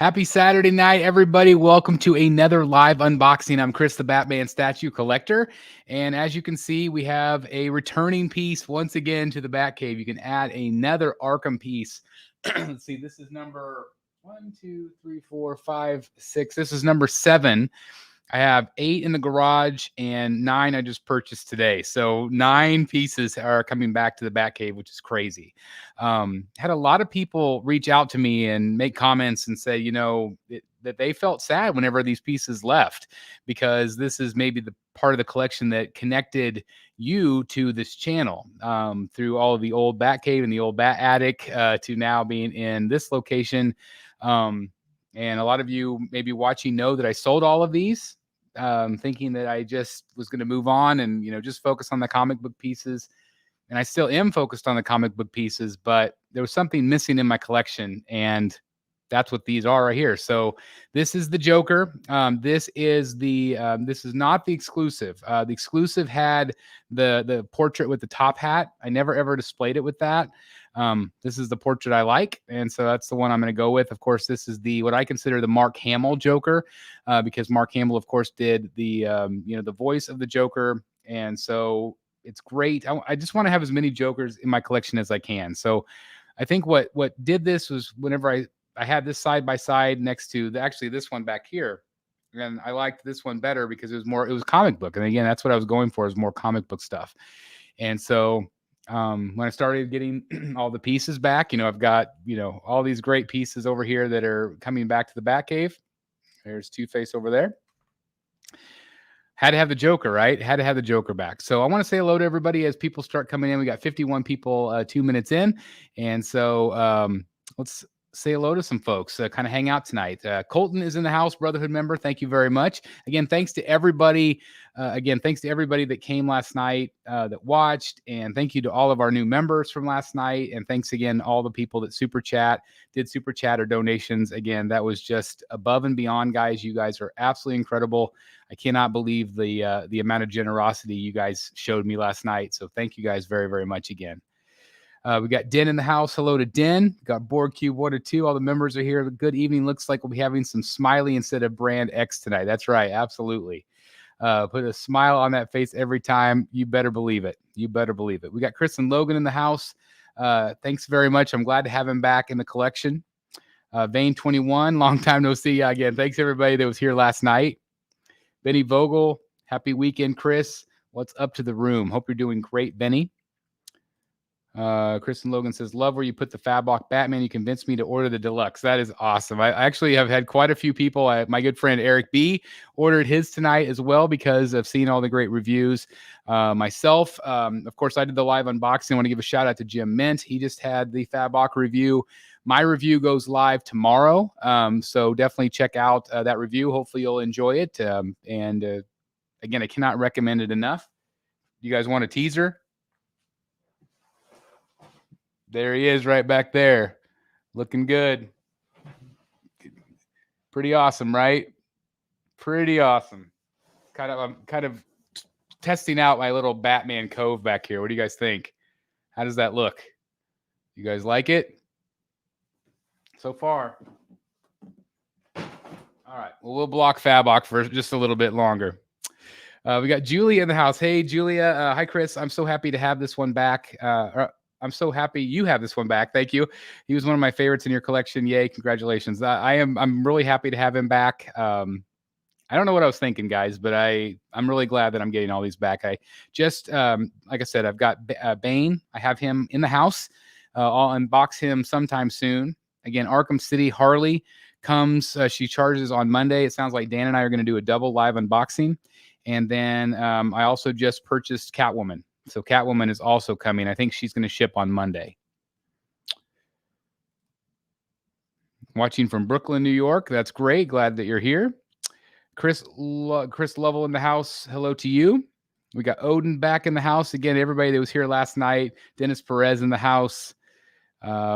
Happy Saturday night, everybody. Welcome to another live unboxing. I'm Chris, the Batman statue collector. And as you can see, we have a returning piece once again to the Batcave. You can add another Arkham piece. Let's see, this is number 1, 2, 3, 4, 5, 6. This is number 7. I have 8 in the garage and 9 I just purchased today. So 9 pieces are coming back to the Batcave, which is crazy. Had a lot of people reach out to me and make comments and say, that they felt sad whenever these pieces left, because this is maybe the part of the collection that connected you to this channel through all of the old Batcave and the old Bat Attic to now being in this location. And a lot of you maybe watching know that I sold all of these, thinking that I just was going to move on and, just focus on the comic book pieces. And I still am focused on the comic book pieces, but there was something missing in my collection, and that's what these are right here. So this is the Joker. This is not the exclusive. The exclusive had the portrait with the top hat. I never ever displayed it with that. This is the portrait I like, and so that's the one I'm going to go with. Of course, this is what I consider the Mark Hamill Joker, because Mark Hamill, of course, did the the voice of the Joker, and so it's great. I just want to have as many Jokers in my collection as I can. So I think what did this was whenever I had this side by side next to actually this one back here, and I liked this one better because it was comic book, and again, that's what I was going for, is more comic book stuff. And so when I started getting all the pieces back, I've got, all these great pieces over here that are coming back to the Batcave. There's Two-Face over there. Had to have the Joker, right? Had to have the Joker back. So I want to say hello to everybody as people start coming in. We got 51 people 2 minutes in. And so let's say hello to some folks, kind of hang out tonight. Colton is in the house, Brotherhood member. Thank you very much. Again, thanks to everybody. Thanks to everybody that came last night, that watched, and thank you to all of our new members from last night. And thanks again, all the people that did super chat or donations. Again, that was just above and beyond, guys. You guys are absolutely incredible. I cannot believe the amount of generosity you guys showed me last night. So thank you guys very, very much again. We got Den in the house. Hello to Den. We got Board Cube 1 or 2. All the members are here. Good evening. Looks like we'll be having some Smiley instead of Brand X tonight. That's right. Absolutely. Put a smile on that face every time. You better believe it. You better believe it. We got Chris and Logan in the house. Thanks very much. I'm glad to have him back in the collection. Vane 21. Long time no see. Again, thanks everybody that was here last night. Benny Vogel. Happy weekend, Chris. What's up to the room? Hope you're doing great, Benny. Chris and Logan says, love where you put the Fabok Batman. You convinced me to order the deluxe. That is awesome. I actually have had quite a few people. My good friend Eric B ordered his tonight as well because of seeing all the great reviews. Myself, of course, I did the live unboxing. I want to give a shout out to Jim Mint. He just had the Fabok review. My review goes live tomorrow. So definitely check out that review. Hopefully you'll enjoy it. And again, I cannot recommend it enough. You guys want a teaser? There he is right back there. Looking good. Pretty awesome, right? Pretty awesome. I'm kind of testing out my little Batman cove back here. What do you guys think? How does that look? You guys like it? So far. All right. Well, we'll block Fabok for just a little bit longer. We got Julia in the house. Hey, Julia. Hi, Chris. I'm so happy to have this one back. I'm so happy you have this one back. Thank you. He was one of my favorites in your collection. Yay. Congratulations. I'm really happy to have him back. I don't know what I was thinking, guys, but I'm really glad that I'm getting all these back. I just, like I said, I've got Bane. I have him in the house. I'll unbox him sometime soon. Again, Arkham City Harley comes. She charges on Monday. It sounds like Dan and I are going to do a double live unboxing. And then I also just purchased Catwoman. So Catwoman is also coming. I think she's going to ship on Monday. Watching from Brooklyn, New York. That's great. Glad that you're here. Chris Lovell in the house. Hello to you. We got Odin back in the house. Again, everybody that was here last night. Dennis Perez in the house.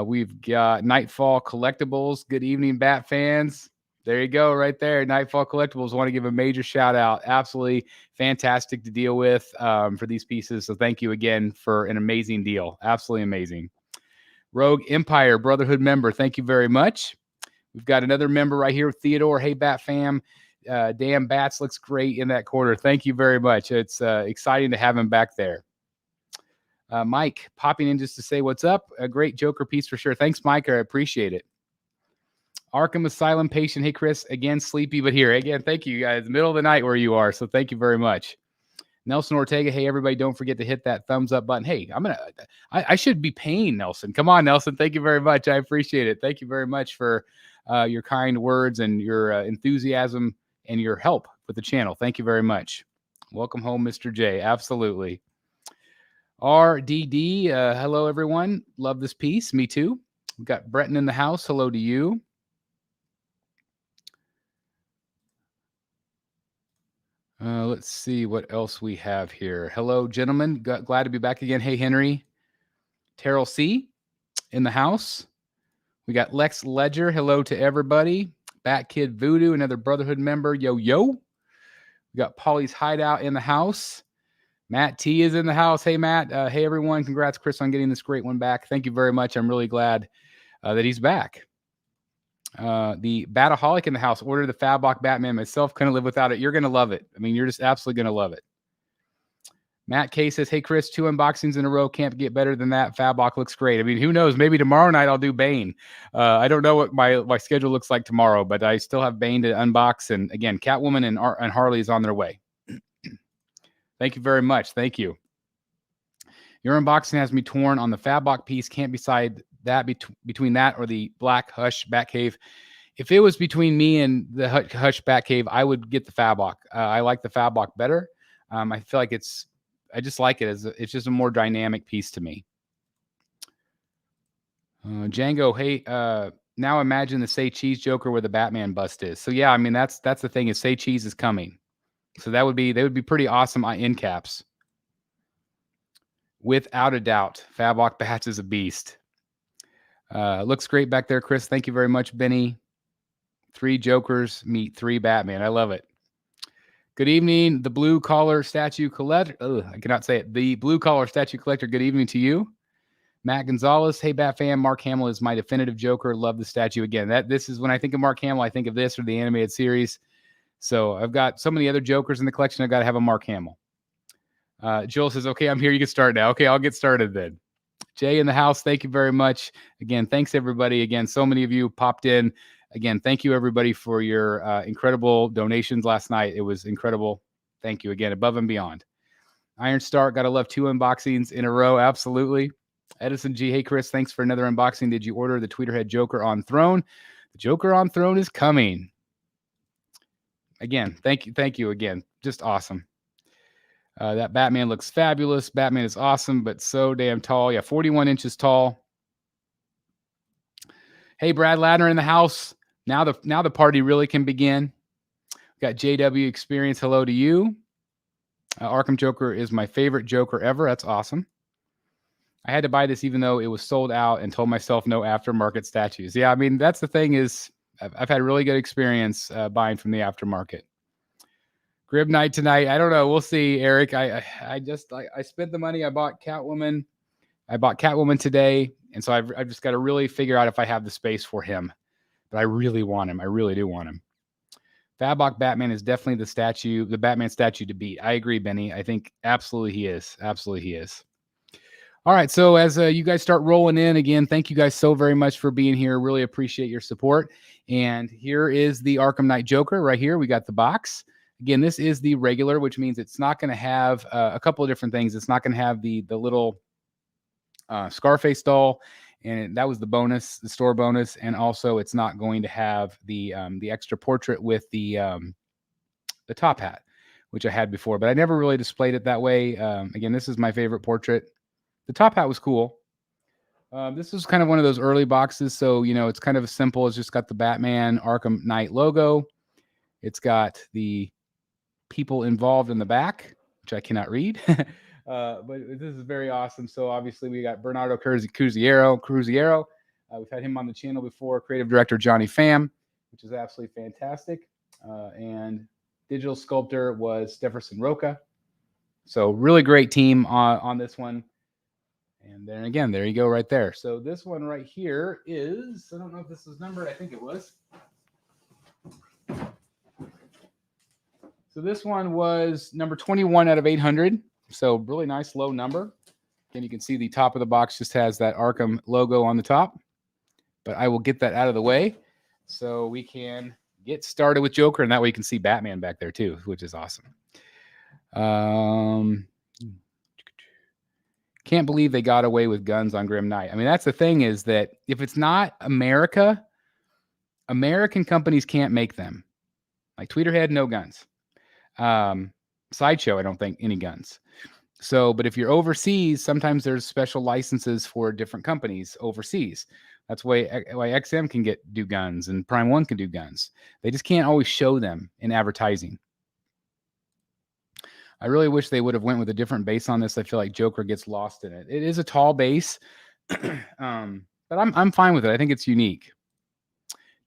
We've got Nightfall Collectibles. Good evening, Bat fans. There you go, right there. Nightfall Collectibles. Want to give a major shout out. Absolutely fantastic to deal with for these pieces. So thank you again for an amazing deal. Absolutely amazing. Rogue Empire Brotherhood member. Thank you very much. We've got another member right here, Theodore. Hey, Bat fam. Damn, Bats looks great in that quarter. Thank you very much. It's exciting to have him back there. Mike popping in just to say what's up. A great Joker piece for sure. Thanks, Mike. I appreciate it. Arkham Asylum patient. Hey, Chris. Again, sleepy, but here. Again, thank you guys. Middle of the night where you are. So thank you very much. Nelson Ortega. Hey, everybody, don't forget to hit that thumbs up button. Hey, I should be paying Nelson. Come on, Nelson. Thank you very much. I appreciate it. Thank you very much for your kind words and your enthusiasm and your help with the channel. Thank you very much. Welcome home, Mr. J. Absolutely. RDD. Hello, everyone. Love this piece. Me too. We've got Breton in the house. Hello to you. Let's see what else we have here. Hello, gentlemen. Glad to be back again. Hey, Henry. Terrell C. in the house. We got Lex Ledger. Hello to everybody. Bat Kid Voodoo, another Brotherhood member. Yo, yo. We got Polly's Hideout in the house. Matt T is in the house. Hey, Matt. Hey, everyone. Congrats, Chris, on getting this great one back. Thank you very much. I'm really glad that he's back. The Bataholic in the house. Order the Fablock Batman myself. Couldn't live without it. You're going to love it. I mean, you're just absolutely going to love it. Matt K says, hey, Chris, 2 unboxings in a row. Can't get better than that. Fablock looks great. I mean, who knows? Maybe tomorrow night I'll do Bane. I don't know what my schedule looks like tomorrow, but I still have Bane to unbox. And again, Catwoman and Harley is on their way. Thank you very much. Thank you. Your unboxing has me torn on the Fablock piece. Can't decide that between that or the Black Hush Batcave. If it was between me and the Hush Batcave, I would get the Fablock. I like the Fablock better. I feel like I just like it it's just a more dynamic piece to me. Django, hey, now imagine the Say Cheese Joker where the Batman bust is. So yeah, I mean that's the thing is Say Cheese is coming. So they would be pretty awesome end caps. Without a doubt, Fablock Bats is a beast. Looks great back there, Chris. Thank you very much, Benny. 3 Jokers meet 3 Batman. I love it. Good evening, the Blue Collar Statue Collector. I cannot say it. The Blue Collar Statue Collector. Good evening to you. Matt Gonzalez. Hey, Bat fan. Mark Hamill is my definitive Joker. Love the statue. Again, this is when I think of Mark Hamill, I think of this or the animated series. So I've got so many other Jokers in the collection. I've got to have a Mark Hamill. Joel says, okay, I'm here. You can start now. Okay, I'll get started then. Jay in the house. Thank you very much. Again, thanks everybody. Again, so many of you popped in. Again, thank you everybody for your incredible donations last night. It was incredible. Thank you again, above and beyond. Iron Star, gotta love 2 unboxings in a row. Absolutely. Edison G. Hey, Chris, thanks for another unboxing. Did you order the Tweeterhead Joker on Throne? The Joker on Throne is coming. Again, thank you again. Just awesome. That Batman looks fabulous. Batman is awesome, but so damn tall. Yeah, 41 inches tall. Hey, Brad Ladner in the house. Now the party really can begin. Got JW Experience. Hello to you. Arkham Joker is my favorite Joker ever. That's awesome. I had to buy this even though it was sold out and told myself no aftermarket statues. Yeah, I mean, that's the thing is I've had really good experience buying from the aftermarket. Grib night tonight. I don't know. We'll see, Eric. I spent the money. I bought Catwoman. I bought Catwoman today. And so I've just got to really figure out if I have the space for him. But I really want him. I really do want him. Fablock Batman is definitely the Batman statue to beat. I agree, Benny. I think absolutely he is. Absolutely he is. All right. So as you guys start rolling in again, thank you guys so very much for being here. Really appreciate your support. And here is the Arkham Knight Joker right here. We got the box. Again, this is the regular, which means it's not going to have a couple of different things. It's not going to have the little Scarface doll. And that was the bonus, the store bonus. And also it's not going to have the extra portrait with the top hat, which I had before, but I never really displayed it that way. Again, this is my favorite portrait. The top hat was cool. This is kind of one of those early boxes. So, it's kind of simple. It's just got the Batman Arkham Knight logo. It's got the people involved in the back, which I cannot read. But this is very awesome. So obviously we got Bernardo Cruziero. We've had him on the channel before. Creative director Johnny Pham, which is absolutely fantastic. And digital sculptor was Steffen Rocha. So really great team on this one. And then again, there you go right there. So this one right here is, I don't know if this is numbered. I think it was. So this one was number 21 out of 800. So really nice low number. Again, you can see the top of the box just has that Arkham logo on the top. But I will get that out of the way so we can get started with Joker. And that way you can see Batman back there too, which is awesome. Can't believe they got away with guns on Grim Knight. I mean, that's the thing, is that if it's not America, American companies can't make them. Like Tweeterhead, no guns. Sideshow, I don't think any guns. So, but if you're overseas, sometimes there's special licenses for different companies overseas. That's why XM can do guns and Prime One can do guns. They just can't always show them in advertising. I really wish they would have went with a different base on this. I feel like Joker gets lost in it. It is a tall base, but I'm fine with it. I think it's unique.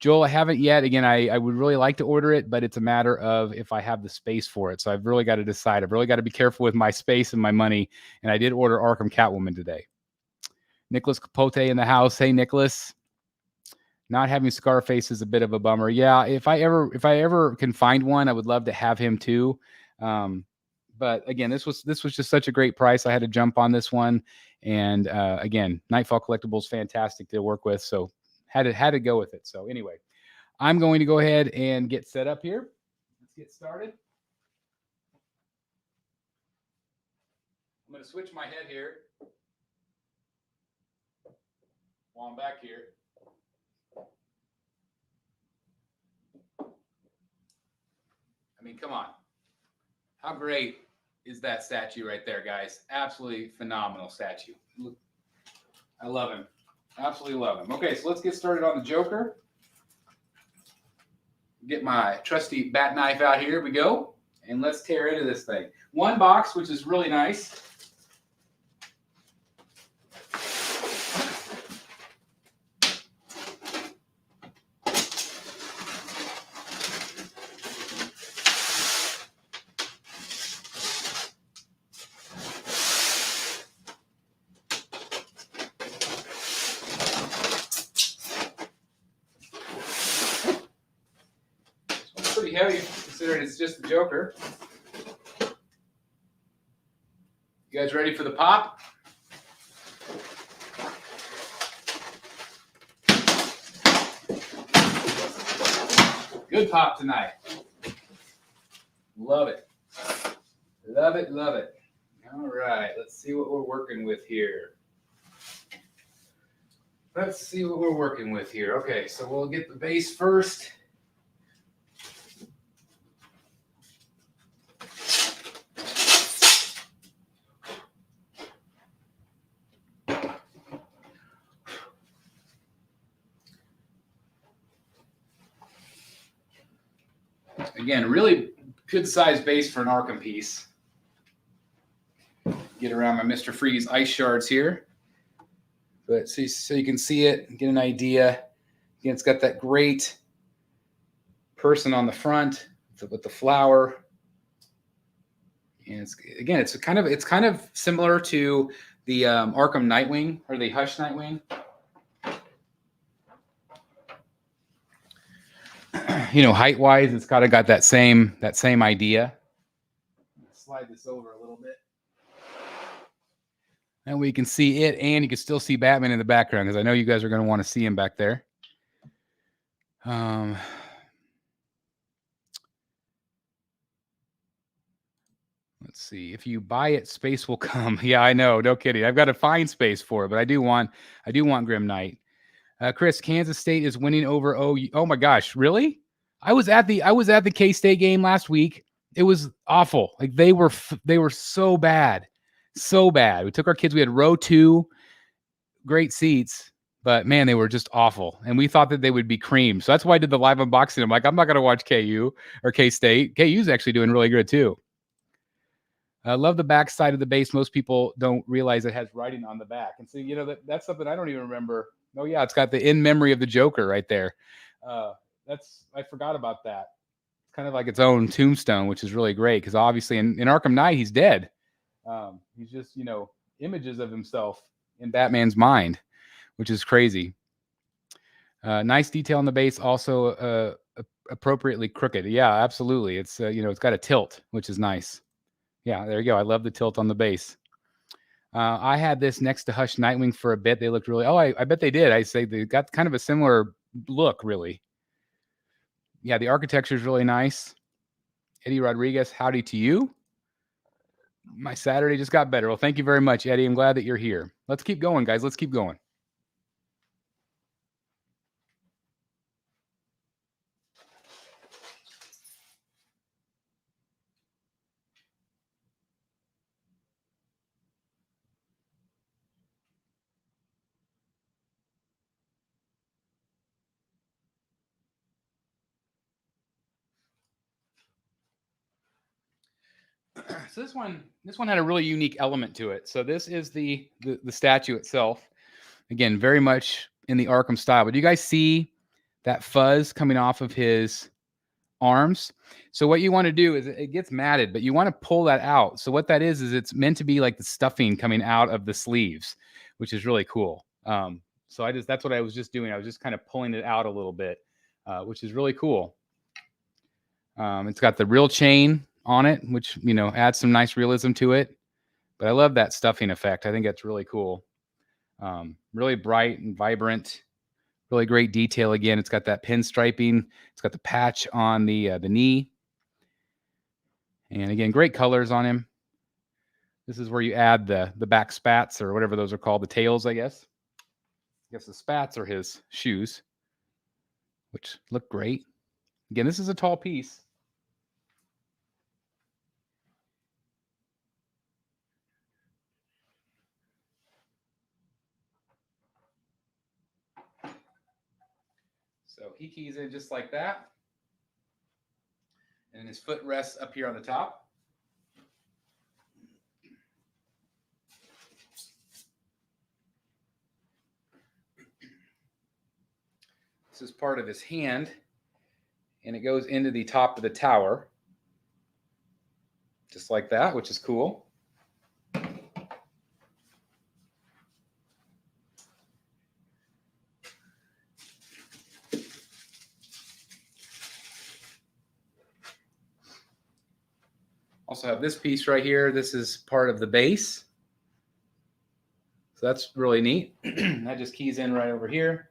Joel, I haven't yet. Again, I would really like to order it, but it's a matter of if I have the space for it. So I've really got to decide. I've really got to be careful with my space and my money. And I did order Arkham Catwoman today. Nicholas Capote in the house. Hey, Nicholas. Not having Scarface is a bit of a bummer. Yeah, if I ever can find one, I would love to have him too. But again, this was just such a great price. I had to jump on this one. And again, Nightfall Collectibles, fantastic to work with. So had to go with it. So anyway, I'm going to go ahead and get set up here. Let's get started. I'm going to switch my head here while I'm back here. I mean, come on. How great is that statue right there, guys? Absolutely phenomenal statue. Look, I love him. Absolutely love him. Okay, so let's get started on the Joker. Get my trusty bat knife out here. Here we go. And let's tear into this thing. One box, which is really nice. Pretty heavy considering it's just the Joker. You guys ready for the pop? Good pop tonight. Love it. Love it, love it. All right, let's see what we're working with here. Okay, so we'll get the base first. Again, really good size base for an Arkham piece. Get around my Mr. Freeze ice shards here. But see, so you can see it, get an idea. Again, it's got that great person on the front with the flower. And it's kind of similar to the Arkham Nightwing or the Hush Nightwing. You know, height-wise, it's kind of got that same idea. Slide this over a little bit. And we can see it, and you can still see Batman in the background, because I know you guys are going to want to see him back there. Let's see. If you buy it, space will come. Yeah, I know. No kidding. I've got to find space for it, but I do want Grim Knight. Chris, Kansas State is winning over OU. Oh my gosh, really? I was at the K-State game last week. It was awful. Like they were so bad. So bad. We took our kids. We had row 2, great seats, but man, they were just awful. And we thought that they would be cream. So that's why I did the live unboxing. I'm like, I'm not going to watch KU or K-State. KU's actually doing really good too. I love the back side of the base. Most people don't realize it has writing on the back. And so, you know, that's something I don't even remember. Oh yeah, it's got the in memory of the Joker right there. I forgot about that. It's kind of like its own tombstone, which is really great because obviously in Arkham Knight he's dead. He's just, you know, images of himself in Batman's mind, which is crazy. Nice detail on the base, also appropriately crooked. Yeah, absolutely. It's it's got a tilt, which is nice. Yeah, there you go. I love the tilt on the base. I had this next to Hush Nightwing for a bit. They looked really. Oh, I bet they did. I say they got kind of a similar look, really. Yeah, the architecture is really nice. Eddie Rodriguez, howdy to you. My Saturday just got better. Well, thank you very much, Eddie. I'm glad that you're here. Let's keep going, guys. Let's keep going. So this one had a really unique element to it. So this is the statue itself. Again, very much in the Arkham style. But do you guys see that fuzz coming off of his arms? So what you want to do is it gets matted, but you want to pull that out. So what that is it's meant to be like the stuffing coming out of the sleeves, which is really cool. So that's what I was just doing. I was just kind of pulling it out a little bit, which is really cool. It's got the real chain on it, which, adds some nice realism to it. But I love that stuffing effect. I think that's really cool. Really bright and vibrant. Really great detail. Again, it's got that pinstriping. It's got the patch on the knee. And again, great colors on him. This is where you add the back spats, or whatever those are called, the tails, I guess. I guess the spats are his shoes, which look great. Again, this is a tall piece. So he keys in just like that. And his foot rests up here on the top. This is part of his hand, and it goes into the top of the tower. Just like that, which is cool. Also have this piece right here. This is part of the base. So that's really neat. That just keys in right over here.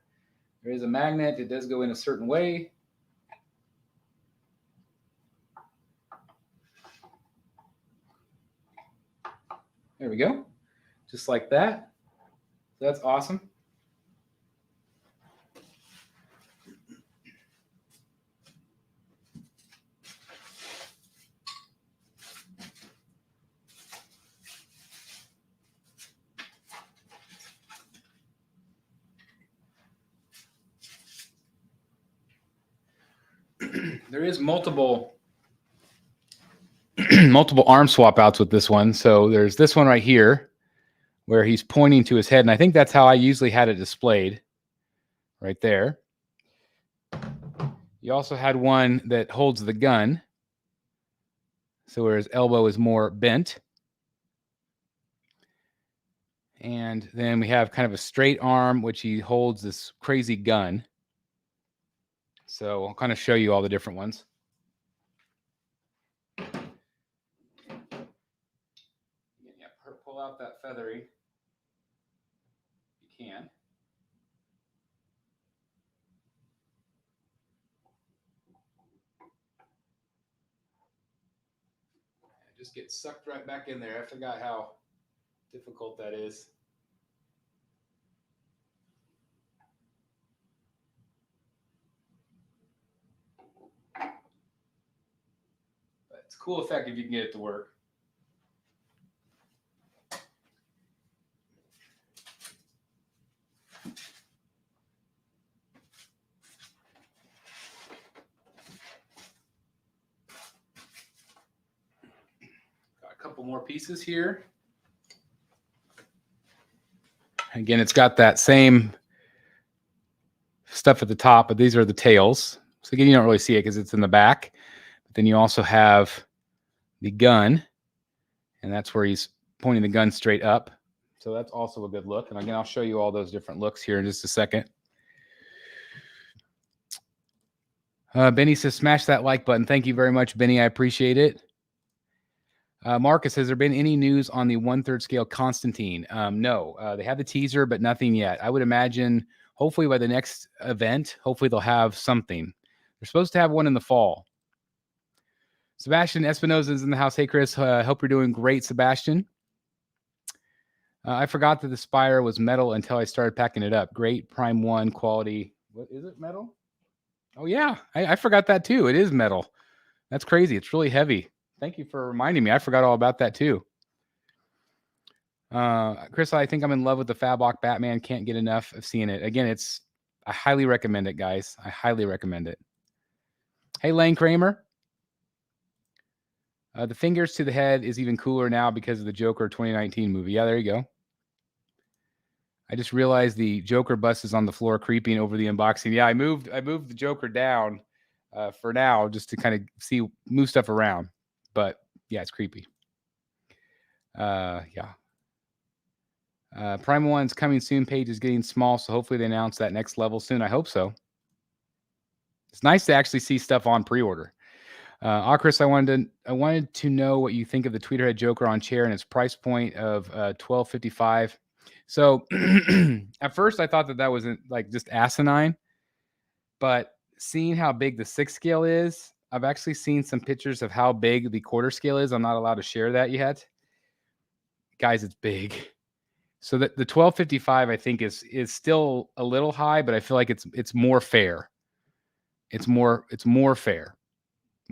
There is a magnet. It does go in a certain way. There we go. Just like that. So that's awesome. There is multiple arm swap outs with this one. So there's this one right here where he's pointing to his head. And I think that's how I usually had it displayed right there. You also had one that holds the gun. So where his elbow is more bent. And then we have kind of a straight arm, which he holds this crazy gun. So I'll kind of show you all the different ones. Yeah, pull out that feathery. You can. Just get sucked right back in there. I forgot how difficult that is. But it's a cool effect if you can get it to work. Got a couple more pieces here. Again, it's got that same stuff at the top, but these are the tails. So again, you don't really see it because it's in the back. But then you also have the gun, and that's where he's pointing the gun straight up. So that's also a good look. And again, I'll show you all those different looks here in just a second. Benny says, smash that like button. Thank you very much, Benny. I appreciate it. Marcus, has there been any news on the 1/3 scale Constantine? No, they have the teaser, but nothing yet. I would imagine, hopefully by the next event, hopefully they'll have something. They're supposed to have one in the fall. Sebastian Espinoza is in the house. Hey, Chris. Hope you're doing great, Sebastian. I forgot that the Spire was metal until I started packing it up. Great Prime 1 quality. What is it, metal? Oh, yeah. I forgot that, too. It is metal. That's crazy. It's really heavy. Thank you for reminding me. I forgot all about that, too. Chris, I think I'm in love with the Fablock Batman. Can't get enough of seeing it. Again, I highly recommend it, guys. I highly recommend it. Hey, Lane Kramer. The fingers to the head is even cooler now because of the Joker 2019 movie. Yeah, there you go. I just realized the Joker bust is on the floor creeping over the unboxing. Yeah, I moved the Joker down for now just to kind of move stuff around. But yeah, it's creepy. Yeah. Prime 1's coming soon page is getting small, so hopefully they announce that next level soon. I hope so. It's nice to actually see stuff on pre-order. Chris, I wanted to know what you think of the Tweeterhead Joker on chair and its price point of $12.55. So at first I thought that wasn't like just asinine, but seeing how big the 6 scale is, I've actually seen some pictures of how big the 1/4 scale is. I'm not allowed to share that yet. Guys, it's big. So the $12.55 I think is still a little high, but I feel like it's more fair. It's more fair.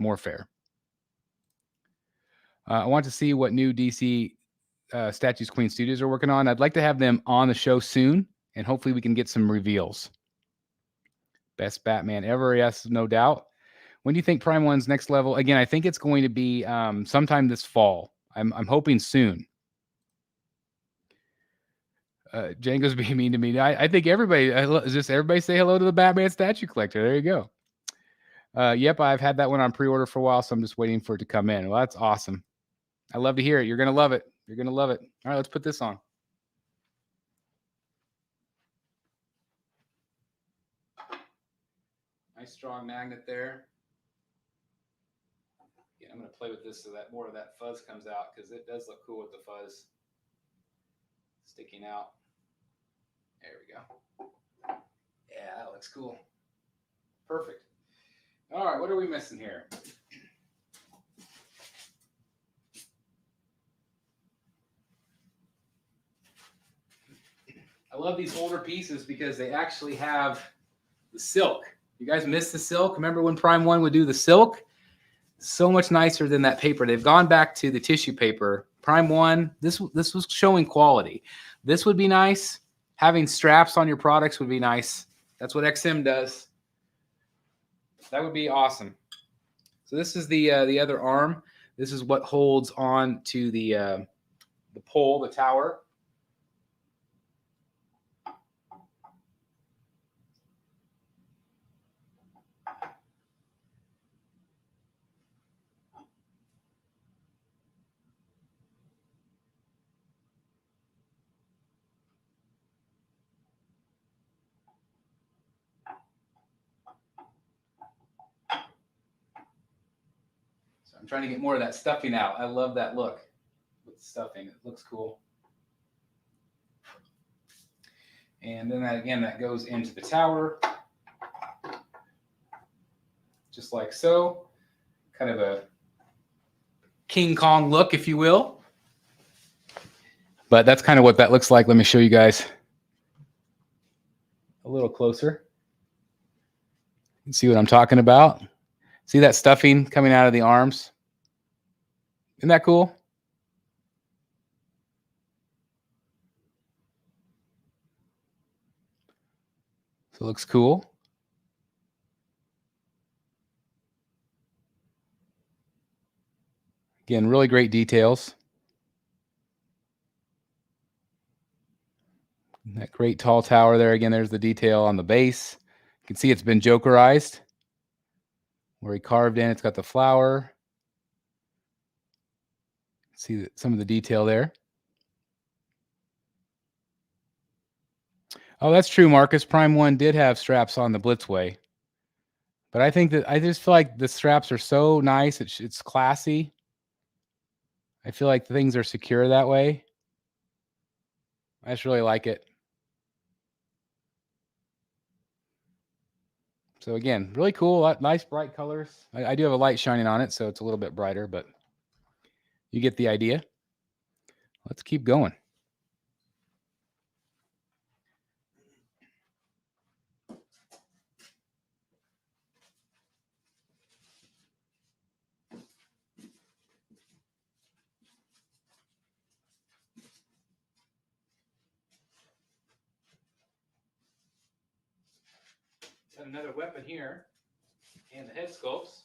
More fair. I want to see what new DC Statues Queen Studios are working on. I'd like to have them on the show soon, and hopefully we can get some reveals. Best Batman ever, yes, no doubt. When do you think Prime 1's next level? Again, I think it's going to be sometime this fall. I'm hoping soon. Django's being mean to me. I think everybody say hello to the Batman statue collector. There you go. Yep, I've had that one on pre-order for a while, so I'm just waiting for it to come in. Well, that's awesome. I love to hear it. You're going to love it. You're going to love it. All right, let's put this on. Nice strong magnet there. Yeah, I'm going to play with this so that more of that fuzz comes out because it does look cool with the fuzz sticking out. There we go. Yeah, that looks cool. Perfect. All right, what are we missing here? I love these older pieces because they actually have the silk. You guys miss the silk? Remember when Prime 1 would do the silk? So much nicer than that paper. They've gone back to the tissue paper. Prime 1, this was showing quality. This would be nice. Having straps on your products would be nice. That's what XM does. That would be awesome. So this is the other arm. This is what holds on to the pole, the tower. I'm trying to get more of that stuffing out. I love that look with stuffing. It looks cool. And then that goes into the tower. Just like so. Kind of a King Kong look, if you will. But that's kind of what that looks like. Let me show you guys a little closer. You can see what I'm talking about. See that stuffing coming out of the arms? Isn't that cool? So it looks cool. Again, really great details. That great tall tower there. Again, there's the detail on the base. You can see it's been Jokerized. Where he carved in, it's got the flower. See some of the detail there. Oh, that's true, Marcus. Prime 1 did have straps on the Blitzway. But I think that I just feel like the straps are so nice. It's classy. I feel like things are secure that way. I just really like it. So again, really cool, nice bright colors. I do have a light shining on it, so it's a little bit brighter, but you get the idea. Let's keep going. Got another weapon here, and the head sculpts.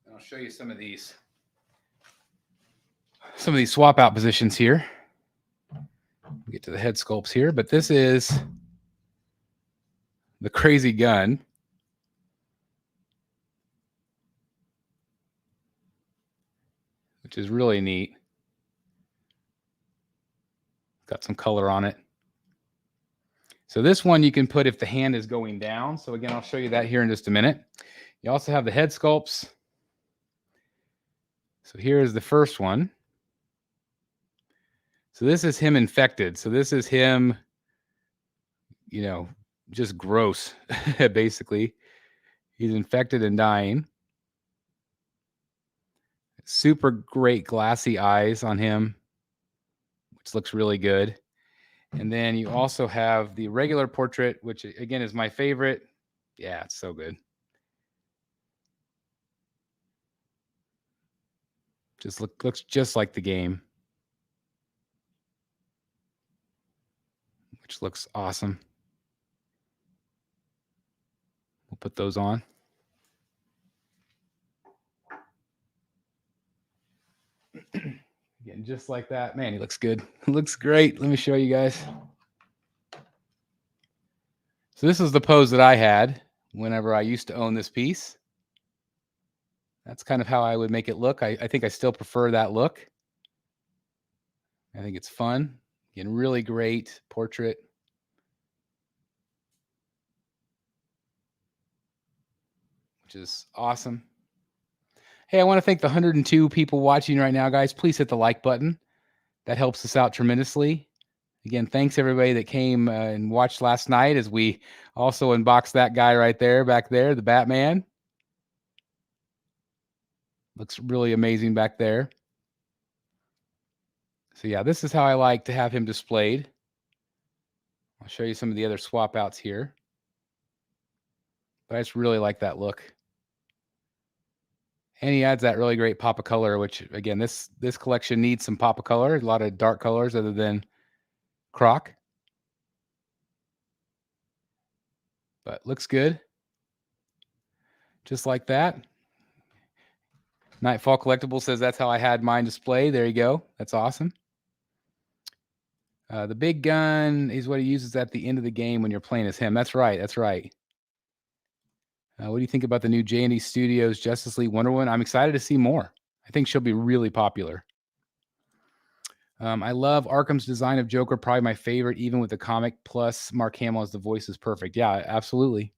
And I'll show you some of these swap out positions here. Get to the head sculpts here, but this is the crazy gun. Which is really neat. Got some color on it. So this one you can put if the hand is going down. So again, I'll show you that here in just a minute. You also have the head sculpts. So here is the first one. So this is him infected. So this is him, you know, just gross, basically. He's infected and dying. Super great glassy eyes on him, which looks really good. And then you also have the regular portrait, which again is my favorite. Yeah, it's so good. Just looks just like the game, which looks awesome. We'll put those on. Again, just like that. Man, he looks good. Looks great. Let me show you guys. So this is the pose that I had whenever I used to own this piece. That's kind of how I would make it look. I think I still prefer that look. I think it's fun. Again, really great portrait. Which is awesome. Hey, I want to thank the 102 people watching right now, guys. Please hit the like button. That helps us out tremendously. Again, thanks everybody that came and watched last night as we also unboxed that guy right there, back there, the Batman. Looks really amazing back there. So yeah, this is how I like to have him displayed. I'll show you some of the other swap outs here. But I just really like that look. And he adds that really great pop of color, which again, this collection needs some pop of color, a lot of dark colors other than Croc. But looks good. Just like that. Nightfall Collectibles says that's how I had mine displayed. There you go. That's awesome. The big gun is what he uses at the end of the game when you're playing as him. That's right. That's right. What do you think about the new J&E Studios Justice League Wonder Woman? I'm excited to see more. I think she'll be really popular. I love Arkham's design of Joker, probably my favorite, even with the comic. Plus, Mark Hamill as the voice is perfect. Yeah, absolutely.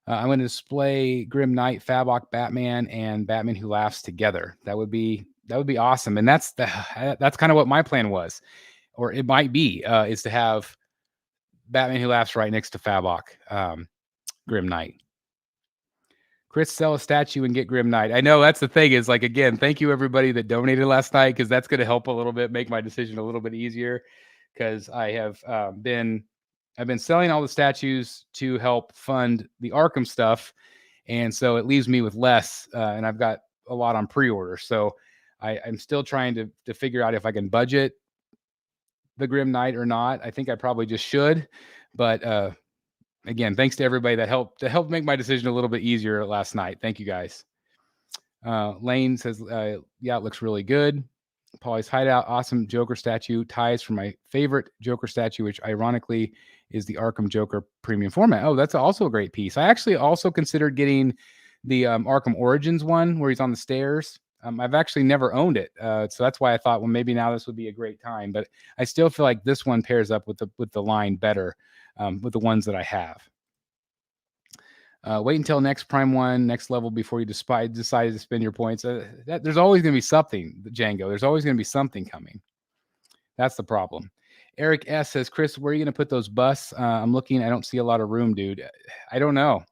I'm going to display Grim Knight, Fabok, Batman, and Batman Who Laughs together. That would be awesome. And that's kind of what my plan was, or it might be, is to have Batman Who Laughs right next to Fabok, Grim Knight. Chris, sell a statue and get Grim Knight. I know that's the thing is like, again, thank you everybody that donated last night, because that's going to help a little bit, make my decision a little bit easier, because I have I've been selling all the statues to help fund the Arkham stuff. And so it leaves me with less, and I've got a lot on pre-order. So I'm still trying to figure out if I can budget the Grim Knight or not. I think I probably just should, but again, thanks to everybody that helped make my decision a little bit easier last night. Thank you guys. Lane says, yeah, it looks really good. Polly's Hideout, awesome Joker statue. Ties for my favorite Joker statue, which ironically is the Arkham Joker premium format. Oh, that's also a great piece. I actually also considered getting the Arkham Origins one where he's on the stairs. I've actually never owned it, so that's why I thought, well, maybe now this would be a great time. But I still feel like this one pairs up with the line better with the ones that I have. Wait until next Prime 1, next level before you decide to spend your points. There's always going to be something, Django. There's always going to be something coming. That's the problem. Eric S. says, Chris, where are you going to put those busts? I'm looking. I don't see a lot of room, dude. I don't know.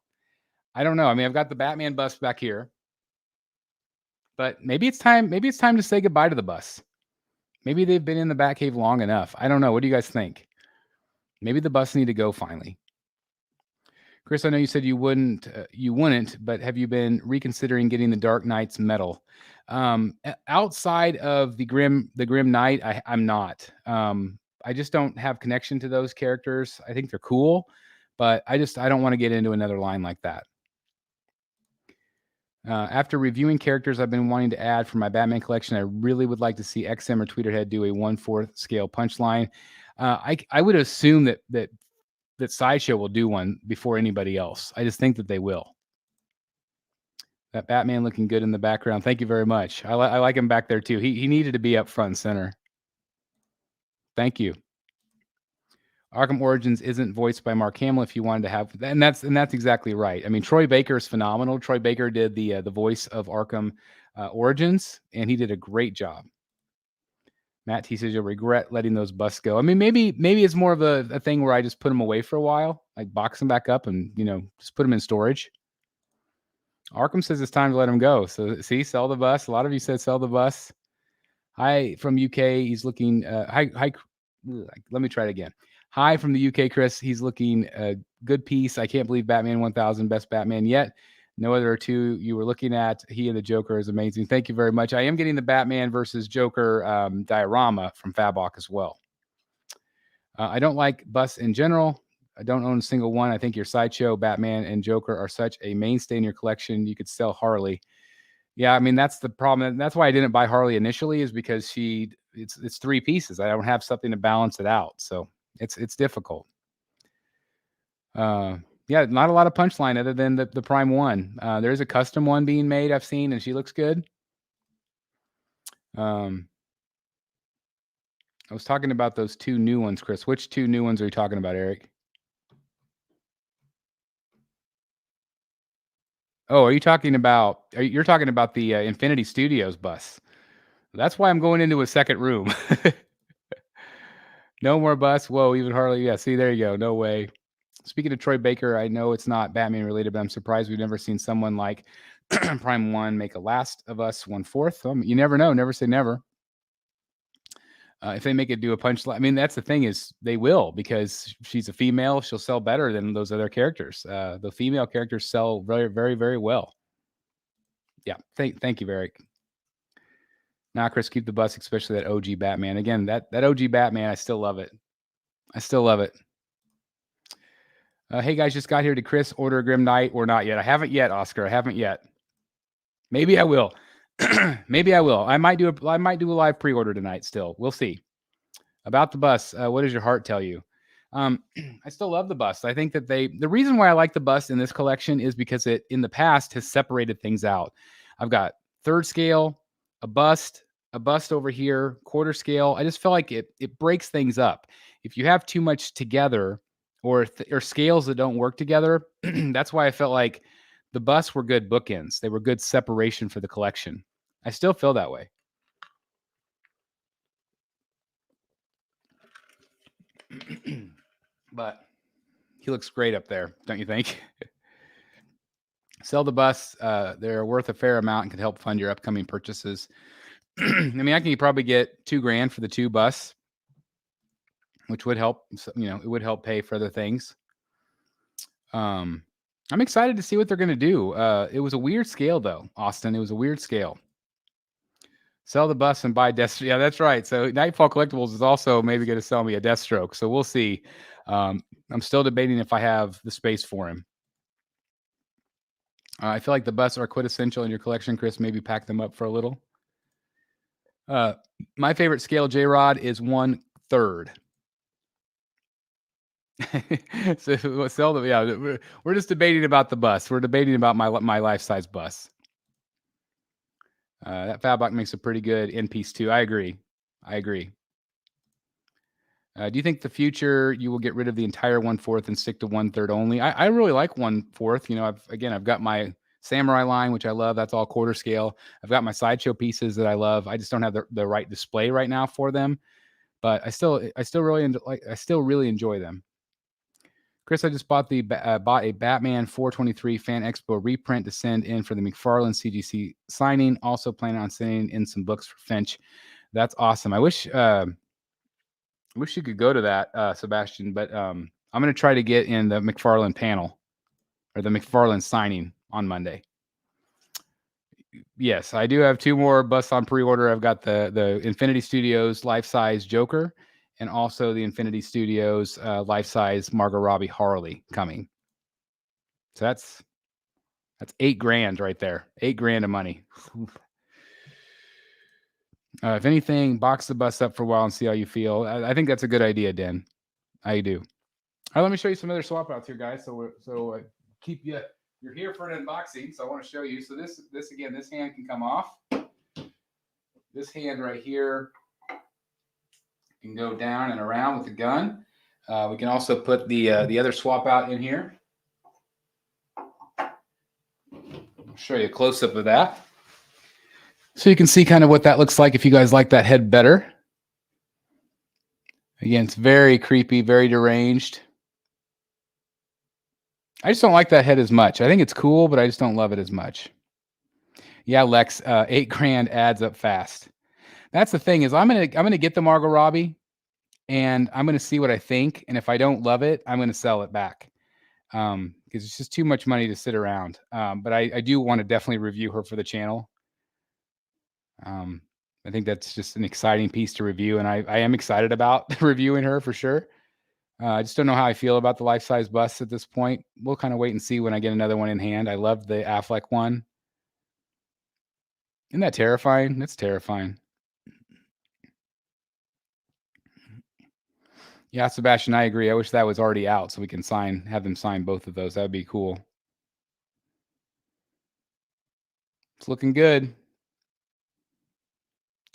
I mean, I've got the Batman bust back here. But maybe it's time to say goodbye to the busts. Maybe they've been in the Batcave long enough. I don't know. What do you guys think? Maybe the busts need to go finally. Chris, I know you said you wouldn't, but have you been reconsidering getting the Dark Knight's medal? Outside of the Grim Knight, I'm not. I just don't have connection to those characters. I think they're cool, but I don't want to get into another line like that. After reviewing characters I've been wanting to add for my Batman collection, I really would like to see XM or Tweeterhead do a 1/4 scale punchline. I would assume that Sideshow will do one before anybody else. I just think that they will. That Batman looking good in the background. Thank you very much. I like him back there too. He needed to be up front and center. Thank you. Arkham Origins isn't voiced by Mark Hamill. If you wanted to have, and that's exactly right. I mean, Troy Baker is phenomenal. Troy Baker did the voice of Arkham Origins, and he did a great job. Matt T says you'll regret letting those busts go. I mean, maybe it's more of a thing where I just put them away for a while, like box them back up and, just put them in storage. Arkham says it's time to let them go. So see, sell the bus. A lot of you said sell the bus. Hi from UK. He's looking, hi. Let me try it again. Hi from the UK, Chris. He's looking a good piece. I can't believe Batman 1000, best Batman yet. No other two you were looking at. He and the Joker is amazing. Thank you very much. I am getting the Batman versus Joker diorama from Fabok as well. I don't like busts in general. I don't own a single one. I think your Sideshow, Batman, and Joker are such a mainstay in your collection. You could sell Harley. Yeah, I mean, that's the problem. That's why I didn't buy Harley initially, is because it's three pieces. I don't have something to balance it out. So it's difficult. Yeah, not a lot of punchline other than the Prime 1. There's a custom one being made I've seen, and she looks good. I was talking about those two new ones, Chris. Which two new ones are you talking about, Eric? Oh, you're talking about the Infinity Studios bus. That's why I'm going into a second room. No more bus. Whoa, even Harley. Yeah, see, there you go. No way. Speaking of Troy Baker, I know it's not Batman related, but I'm surprised we've never seen someone like Prime 1 make a Last of Us 1/4. You never know. Never say never. If they make it do a punchline, I mean, that's the thing, is they will, because she's a female. She'll sell better than those other characters. The female characters sell very, very, very well. Yeah. Thank you, Eric. Nah, Chris, keep the bus, especially that OG Batman. Again, that OG Batman, I still love it. Hey guys, just got here. Did Chris order a Grim Knight or not yet? I haven't yet, Oscar. I haven't yet. Maybe I will. Maybe I will. I might do a live pre-order tonight still. We'll see. About the bus, what does your heart tell you? I still love the bust. I think that the reason why I like the bust in this collection is because it, in the past, has separated things out. I've got third scale, a bust over here, quarter scale. I just feel like it breaks things up. If you have too much together, or scales that don't work together, that's why I felt like the busts were good bookends. They were good separation for the collection. I still feel that way. But he looks great up there, don't you think? Sell the busts. They're worth a fair amount and can help fund your upcoming purchases. I mean, I can probably get $2,000 for the two busts, which would help. It would help pay for other things. I'm excited to see what they're going to do. It was a weird scale, though, Austin. It was a weird scale. Sell the bus and buy Deathstroke. Yeah, that's right. So Nightfall Collectibles is also maybe going to sell me a Deathstroke. So we'll see. I'm still debating if I have the space for him. I feel like the busts are quintessential in your collection, Chris. Maybe pack them up for a little. My favorite scale J-Rod is 1/3. So seldom, yeah. We're just debating about the bus. We're debating about my life-size bus. That Fablock makes a pretty good end piece too. I agree. Do you think the future you will get rid of the entire 1/4 and stick to 1/3 only? I really like 1/4. You know, I've got my Samurai line, which I love. That's all quarter scale. I've got my Sideshow pieces that I love. I just don't have the right display right now for them, but I still really enjoy them. Chris, I just bought bought a Batman 423 Fan Expo reprint to send in for the McFarlane CGC signing. Also planning on sending in some books for Finch. That's awesome. I wish you could go to that, Sebastian, but I'm going to try to get in the McFarlane panel or the McFarlane signing on Monday. Yes, I do have 2 more busts on pre-order. I've got the Infinity Studios life-size Joker and also the Infinity Studios life-size Margot Robbie Harley coming. So that's $8,000 right there. $8,000 of money. If anything, box the bus up for a while and see how you feel. I think that's a good idea, Den. I do. All right, let me show you some other swap outs here, guys. So keep you. You're here for an unboxing, so I want to show you. So this again, this hand can come off. This hand right here can go down and around with the gun. We can also put the other swap out in here. I'll show you a close up of that, so you can see kind of what that looks like if you guys like that head better. Again, it's very creepy, very deranged. I just don't like that head as much. I think it's cool, but I just don't love it as much. Yeah, Lex, $8,000 adds up fast. That's the thing is I'm gonna get the Margot Robbie, and I'm gonna see what I think, and if I don't love it, I'm gonna sell it back because it's just too much money to sit around. But I do want to definitely review her for the channel. I think that's just an exciting piece to review, and I am excited about reviewing her for sure. I just don't know how I feel about the life-size bus at this point. We'll kind of wait and see when I get another one in hand. I love the Affleck one. Isn't that terrifying? That's terrifying. Yeah, Sebastian, I agree. I wish that was already out so we can have them sign both of those. That would be cool. It's looking good.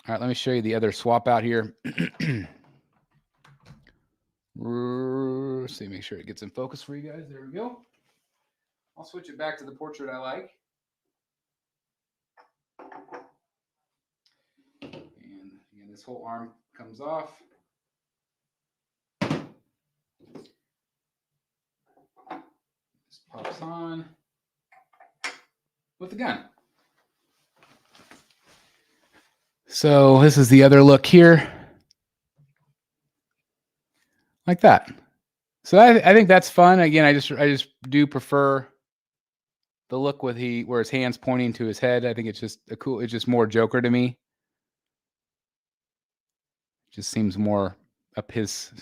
All right, let me show you the other swap out here. See, make sure it gets in focus for you guys. There we go. I'll switch it back to the portrait I like. And again, this whole arm comes off. This pops on with the gun. So this is the other look here. Like that. So I think that's fun. Again, I just do prefer the look where his hand's pointing to his head. I think it's just it's just more Joker to me. Just seems more up his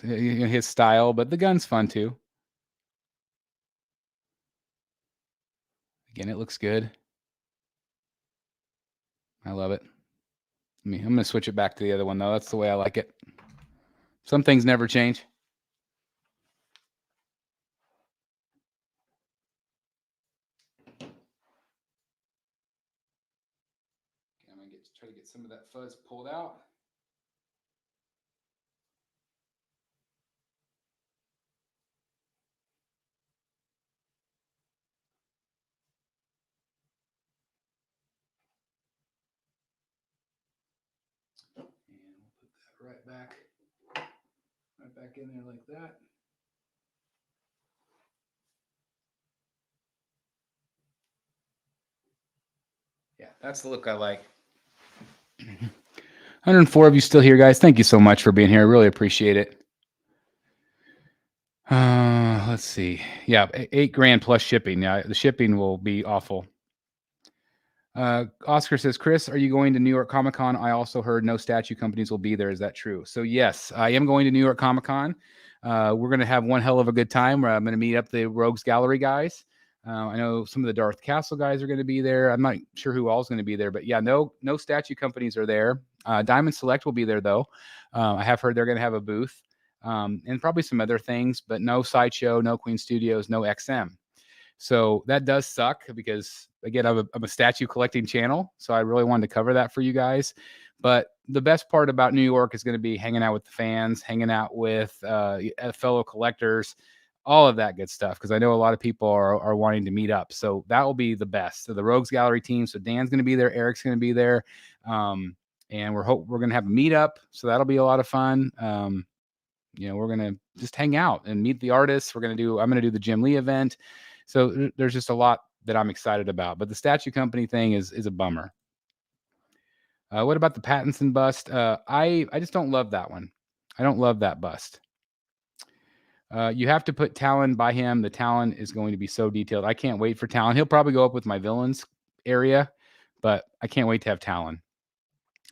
style, but the gun's fun too. Again, it looks good. I love it. I'm going to switch it back to the other one though. That's the way I like it. Some things never change. I'm going to try to get some of that fuzz pulled out. And we'll put that right back in there like that. Yeah, that's the look I like. 104 of you still here, guys. Thank you so much for being here. I really appreciate it. Let's see. Yeah, $8,000 plus shipping. Yeah, the shipping will be awful. Oscar says, Chris, are you going to New York Comic Con? I also heard no statue companies will be there. Is that true? So yes, I am going to New York Comic Con. We're going to have one hell of a good time. I'm going to meet up the Rogues Gallery guys. I know some of the Darth Castle guys are going to be there. I'm not sure who all is going to be there, but yeah, no statue companies are there. Diamond Select will be there though. I have heard they're going to have a booth, and probably some other things, but no Sideshow, no Queen Studios, no XM. So that does suck because, again, I'm a statue collecting channel, so I really wanted to cover that for you guys. But the best part about New York is going to be hanging out with the fans, hanging out with fellow collectors, all of that good stuff, because I know a lot of people are wanting to meet up. So that will be the best. So the Rogues Gallery team, so Dan's going to be there, Eric's going to be there, and we're going to have a meetup, so that'll be a lot of fun. We're going to just hang out and meet the artists. I'm going to do the Jim Lee event. So there's just a lot that I'm excited about. But the statue company thing is a bummer. What about the Pattinson bust? I just don't love that one. I don't love that bust. You have to put Talon by him. The Talon is going to be so detailed. I can't wait for Talon. He'll probably go up with my villains area, but I can't wait to have Talon.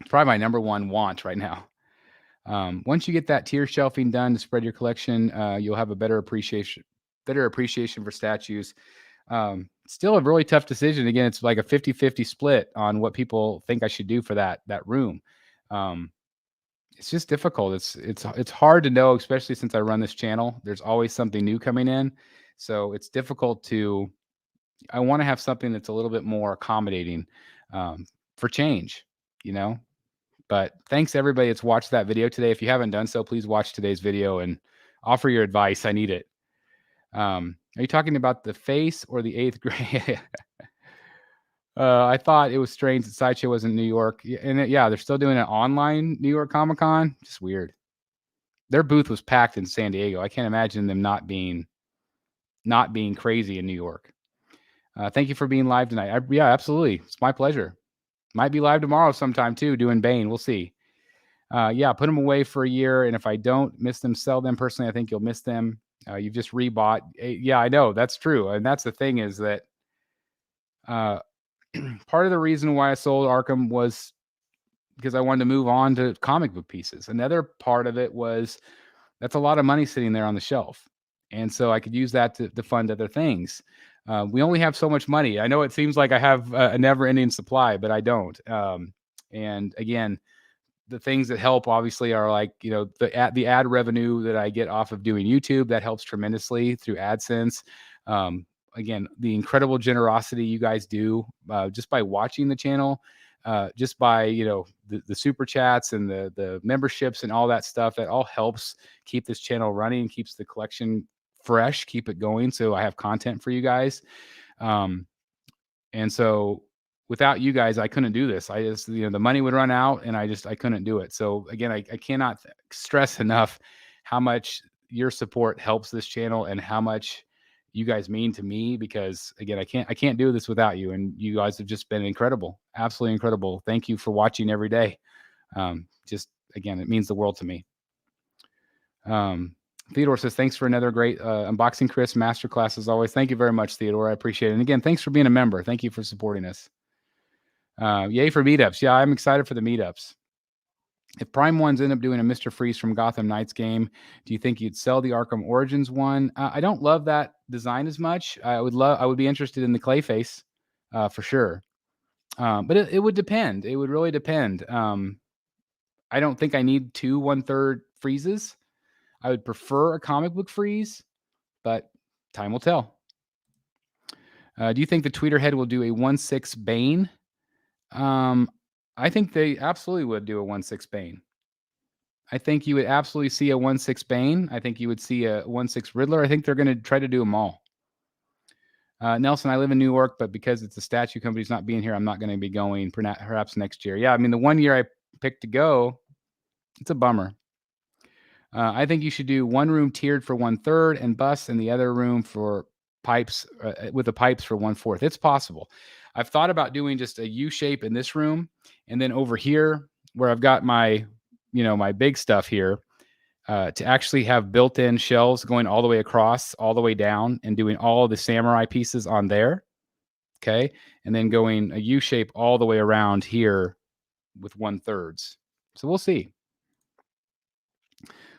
It's probably my number one want right now. Once you get that tier shelving done to spread your collection, you'll have a better appreciation for statues. Still a really tough decision. Again, it's like a 50-50 split on what people think I should do for that room. It's just difficult. It's hard to know, especially since I run this channel. There's always something new coming in. So it's difficult I want to have something that's a little bit more accommodating for change, But thanks everybody that's watched that video today. If you haven't done so, please watch today's video and offer your advice. I need it. Are you talking about the face or the 8th grade? I thought it was strange that Sideshow was in New York. And they're still doing an online New York Comic-Con. Just weird. Their booth was packed in San Diego. I can't imagine them not being crazy in New York. Thank you for being live tonight. Yeah, absolutely. It's my pleasure. Might be live tomorrow sometime too, doing Bane. We'll see. Put them away for a year. And if I don't miss them, sell them. Personally, I think you'll miss them. You've just rebought. Yeah, I know. That's true. And that's the thing is that part of the reason why I sold Arkham was because I wanted to move on to comic book pieces. Another part of it was that's a lot of money sitting there on the shelf. And so I could use that to fund other things. We only have so much money. I know it seems like I have a never-ending supply, but I don't. And again, the things that help obviously are like, the ad revenue that I get off of doing YouTube, that helps tremendously through AdSense. Again, the incredible generosity you guys do just by watching the channel, just by, the super chats and the memberships and all that stuff, that all helps keep this channel running, keeps the collection fresh, keep it going. So I have content for you guys. And so without you guys, I couldn't do this. I just, the money would run out and I couldn't do it. So again, I cannot stress enough how much your support helps this channel and how much you guys mean to me, because again, I can't do this without you. And you guys have just been incredible. Absolutely incredible. Thank you for watching every day. Just again, it means the world to me. Theodore says, thanks for another great unboxing, Chris. Masterclass as always. Thank you very much, Theodore. I appreciate it. And again, thanks for being a member. Thank you for supporting us. Yay for meetups. Yeah, I'm excited for the meetups. If Prime Ones end up doing a Mr. Freeze from Gotham Knights game, do you think you'd sell the Arkham Origins one? I don't love that design as much. I would be interested in the Clayface for sure. But it would depend. It would really depend. I don't think I need 2 1/3 freezes. I would prefer a comic book freeze, but time will tell. Do you think the Tweeterhead will do a 1/6 Bane? I think they absolutely would do a 1/6 Bane. I think you would absolutely see a 1/6 Bane. I think you would see a 1/6 Riddler. I think they're going to try to do them all. Nelson, I live in New York, but because it's a statue company's not being here, I'm not going to be going perhaps next year. Yeah, I mean, the one year I picked to go, it's a bummer. I think you should do one room tiered for 1/3 and bus, and the other room for pipes with the pipes for 1/4. It's possible. I've thought about doing just a U shape in this room, and then over here where I've got my, my big stuff here, to actually have built-in shelves going all the way across, all the way down, and doing all of the samurai pieces on there. Okay, and then going a U shape all the way around here with 1/3. So we'll see.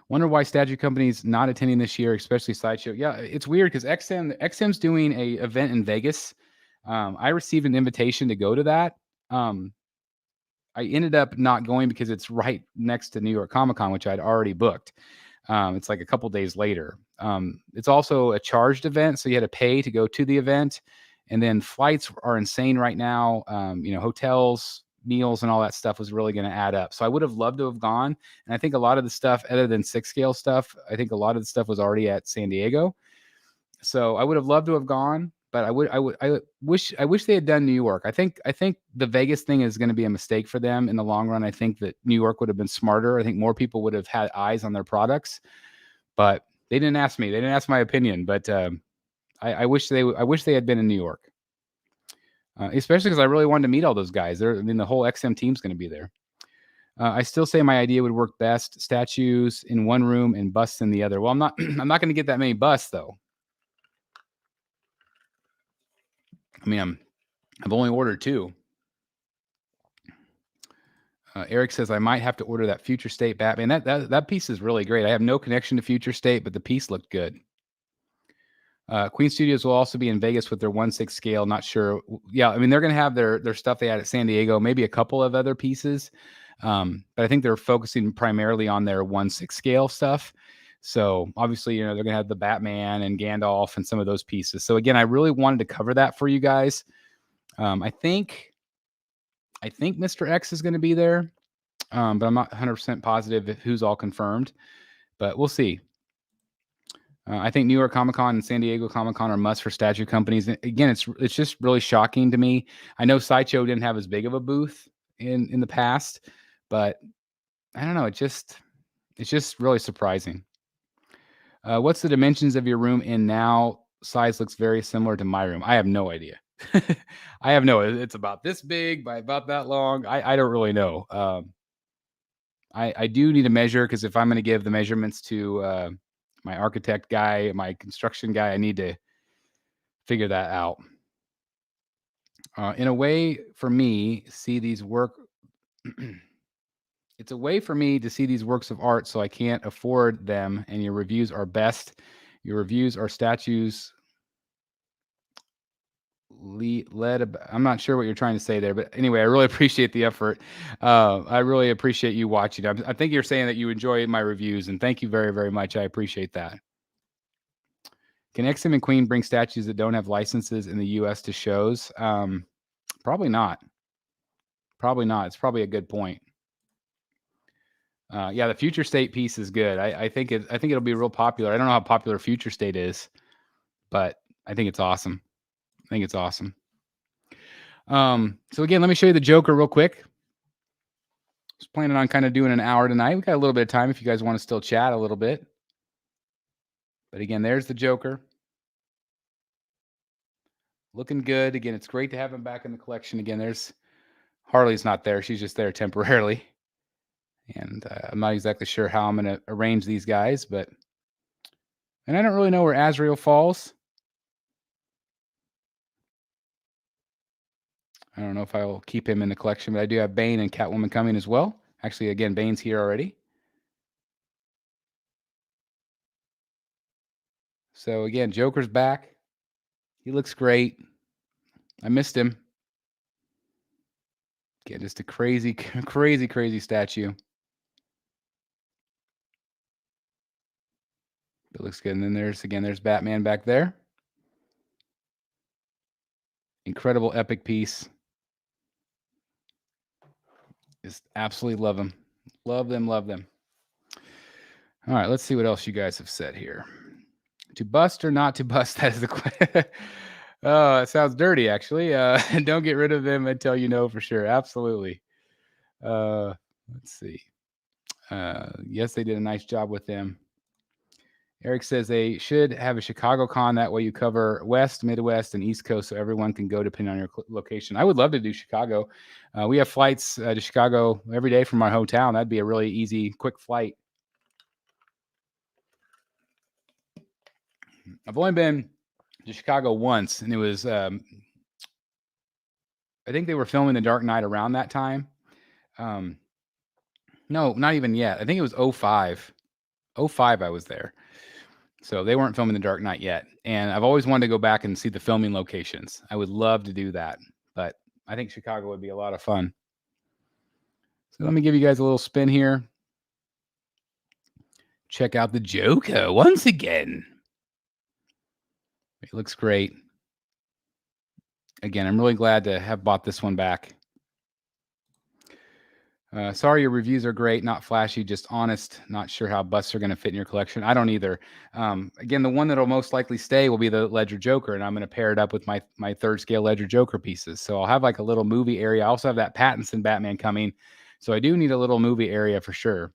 Wonder why statue companies not attending this year, especially Sideshow. Yeah, it's weird because XM's doing a event in Vegas. I received an invitation to go to that. I ended up not going because it's right next to New York Comic Con, which I'd already booked. It's like a couple days later. It's also a charged event, so you had to pay to go to the event, and then flights are insane right now. Hotels, meals, and all that stuff was really going to add up. So I would have loved to have gone, and I think a lot of the stuff, other than 6-scale stuff, I think a lot of the stuff was already at San Diego. So I would have loved to have gone, but I wish they had done New York. I think the Vegas thing is going to be a mistake for them in the long run. I think that New York would have been smarter. I think more people would have had eyes on their products, but they didn't ask me. They didn't ask my opinion, but I wish they had been in New York, especially because I really wanted to meet all those guys. The whole XM team's going to be there. I still say my idea would work best: statues in one room and busts in the other. Well, I'm not going to get that many busts though. I mean, I've only ordered 2. Eric says I might have to order that Future State Batman. That piece is really great. I have no connection to Future State, but the piece looked good. Queen Studios will also be in Vegas with their 1/6 scale. Not sure. Yeah, I mean, they're going to have their stuff they had at San Diego, maybe a couple of other pieces. But I think they're focusing primarily on their 1/6 scale stuff. So obviously, they're going to have the Batman and Gandalf and some of those pieces. So again, I really wanted to cover that for you guys. I think Mr. X is going to be there, but I'm not 100% positive who's all confirmed. But we'll see. I think New York Comic Con and San Diego Comic Con are must for statue companies. And again, it's just really shocking to me. I know Sideshow didn't have as big of a booth in the past, but I don't know. It's just really surprising. What's the dimensions of your room in now? Size looks very similar to my room. I have no idea. It's about this big by about that long. I don't really know. I do need to measure, because if I'm going to give the measurements to my architect guy, my construction guy, I need to figure that out. In a way for me, see these work. It's a way for me to see these works of art, so I can't afford them. And your reviews are best. Your reviews are statues. I'm not sure what you're trying to say there, but anyway, I really appreciate the effort. I really appreciate you watching. I think you're saying that you enjoy my reviews, and thank you very, very much. I appreciate that. Can XM and Queen bring statues that don't have licenses in the U.S. to shows? Probably not. Probably not. It's probably a good point. Yeah, the Future State piece is good. I think it'll be real popular. I don't know how popular Future State is, but I think it's awesome. So again, let me show you the Joker real quick. Just planning on kind of doing an hour tonight. We got a little bit of time if you guys want to still chat a little bit. But again, there's the Joker. Looking good. Again, it's great to have him back in the collection. Again, there's Harley's not there. She's just there temporarily. And I'm not exactly sure how I'm going to arrange these guys, and I don't really know where Azrael falls. I don't know if I will keep him in the collection, but I do have Bane and Catwoman coming as well. Actually, again, Bane's here already. So again, Joker's back. He looks great. I missed him. Again, just a crazy, crazy, crazy statue. It looks good. And then there's Batman back there. Incredible epic piece. Just absolutely love them. Love them. All right, let's see what else you guys have said here. To bust or not to bust? That is the question. Oh, it sounds dirty, actually. Don't get rid of them until you know for sure. Absolutely. Let's see. Yes, they did a nice job with them. Eric says they should have a Chicago con. That way you cover West, Midwest, and East Coast, so everyone can go depending on your location. I would love to do Chicago. We have flights to Chicago every day from our hometown. That'd be a really easy, quick flight. I've only been to Chicago once, and it was, I think they were filming The Dark Knight around that time. No, not even yet. I think it was 05. 05 I was there. So they weren't filming The Dark Knight yet. And I've always wanted to go back and see the filming locations. I would love to do that. But I think Chicago would be a lot of fun. So let me give you guys a little spin here. Check out the Joker once again. It looks great. Again, I'm really glad to have bought this one back. Sorry, your reviews are great, not flashy, just honest. Not sure how busts are going to fit in your collection. I don't either. Again, the one that'll most likely stay will be the Ledger Joker, and I'm going to pair it up with my third scale Ledger Joker pieces. So I'll have like a little movie area. I also have that Pattinson Batman coming, so I do need a little movie area for sure.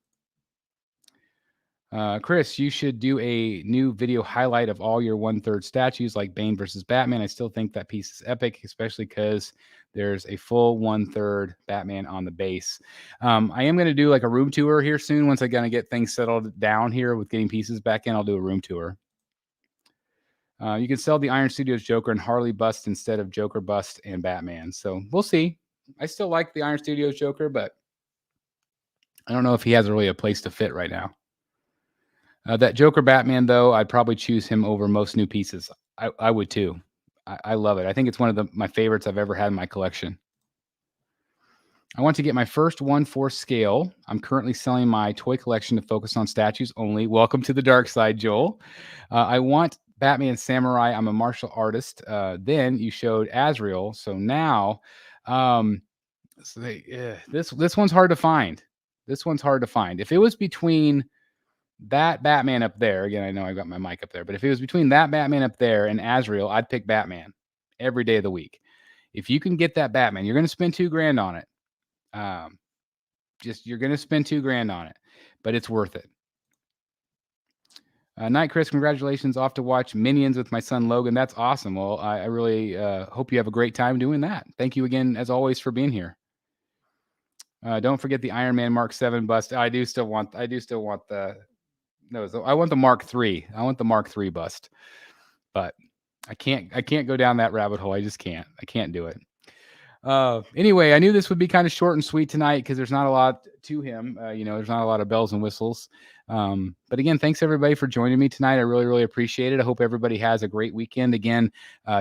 Chris, you should do a new video highlight of all your 1/3 statues like Bane versus Batman. I still think that piece is epic, especially because there's a full 1/3 Batman on the base. I am going to do like a room tour here soon. Once I kind of get things settled down here with getting pieces back in, I'll do a room tour. You can sell the Iron Studios Joker and Harley bust instead of Joker bust and Batman. So we'll see. I still like the Iron Studios Joker, but I don't know if he has really a place to fit right now. That Joker Batman, though, I'd probably choose him over most new pieces. I would too. I love it. I think it's one of my favorites I've ever had in my collection. I want to get my first 1/4 scale. I'm currently selling my toy collection to focus on statues only. Welcome to the dark side, Joel. I want Batman Samurai. I'm a martial artist. Then you showed Azrael. So now, this one's hard to find. This one's hard to find. If it was between that Batman up there, again, I know I got my mic up there, but if it was between that Batman up there and Azrael, I'd pick Batman every day of the week. If you can get that Batman, you're going to spend $2,000 on it. You're going to spend $2,000 on it, but it's worth it. Night, Chris, congratulations. Off to watch Minions with my son, Logan. That's awesome. Well, I really hope you have a great time doing that. Thank you again, as always, for being here. Don't forget the Iron Man Mark 7 bust. I do still want the... No, so I want the Mark III. I want the Mark III bust, but I can't go down that rabbit hole. I just can't. I can't do it. Anyway, I knew this would be kind of short and sweet tonight because there's not a lot to him. There's not a lot of bells and whistles. But again, thanks everybody for joining me tonight. I really, really appreciate it. I hope everybody has a great weekend. Again,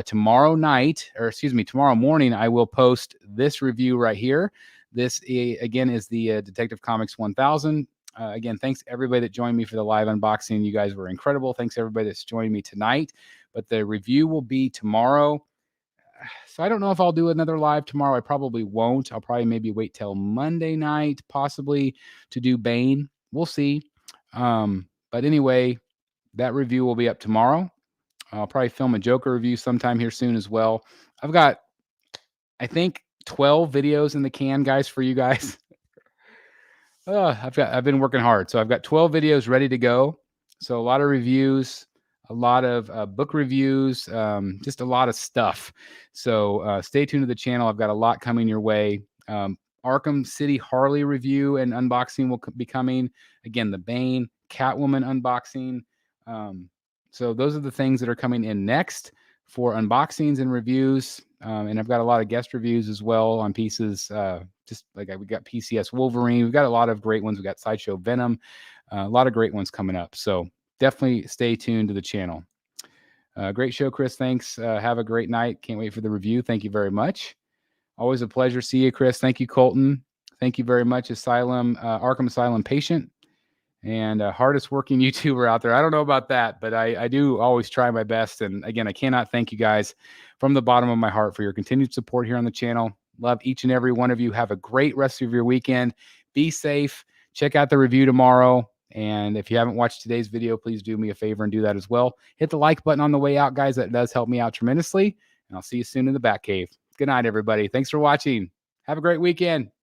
tomorrow morning, I will post this review right here. This again is the Detective Comics 1000. Again, thanks everybody that joined me for the live unboxing. You guys were incredible. Thanks everybody that's joined me tonight. But the review will be tomorrow. So I don't know if I'll do another live tomorrow. I probably won't. I'll probably maybe wait till Monday night, possibly, to do Bane. We'll see. But anyway, that review will be up tomorrow. I'll probably film a Joker review sometime here soon as well. I've got, I think, 12 videos in the can, guys, for you guys. I've been working hard. So I've got 12 videos ready to go. So a lot of reviews, a lot of book reviews, just a lot of stuff. So stay tuned to the channel. I've got a lot coming your way. Arkham City Harley review and unboxing will be coming. Again, the Bane, Catwoman unboxing. So those are the things that are coming in next for unboxings and reviews. And I've got a lot of guest reviews as well on pieces. Just like we got PCS Wolverine. We've got a lot of great ones. We got Sideshow Venom. A lot of great ones coming up. So definitely stay tuned to the channel. Great show, Chris. Thanks. Have a great night. Can't wait for the review. Thank you very much. Always a pleasure. See you, Chris. Thank you, Colton. Thank you very much, Arkham Asylum patient and hardest working YouTuber out there. I don't know about that, but I do always try my best. And again, I cannot thank you guys from the bottom of my heart for your continued support here on the channel. Love each and every one of you. Have a great rest of your weekend. Be safe. Check out the review tomorrow. And if you haven't watched today's video, please do me a favor and do that as well. Hit the like button on the way out, guys. That does help me out tremendously. And I'll see you soon in the Batcave. Good night, everybody. Thanks for watching. Have a great weekend.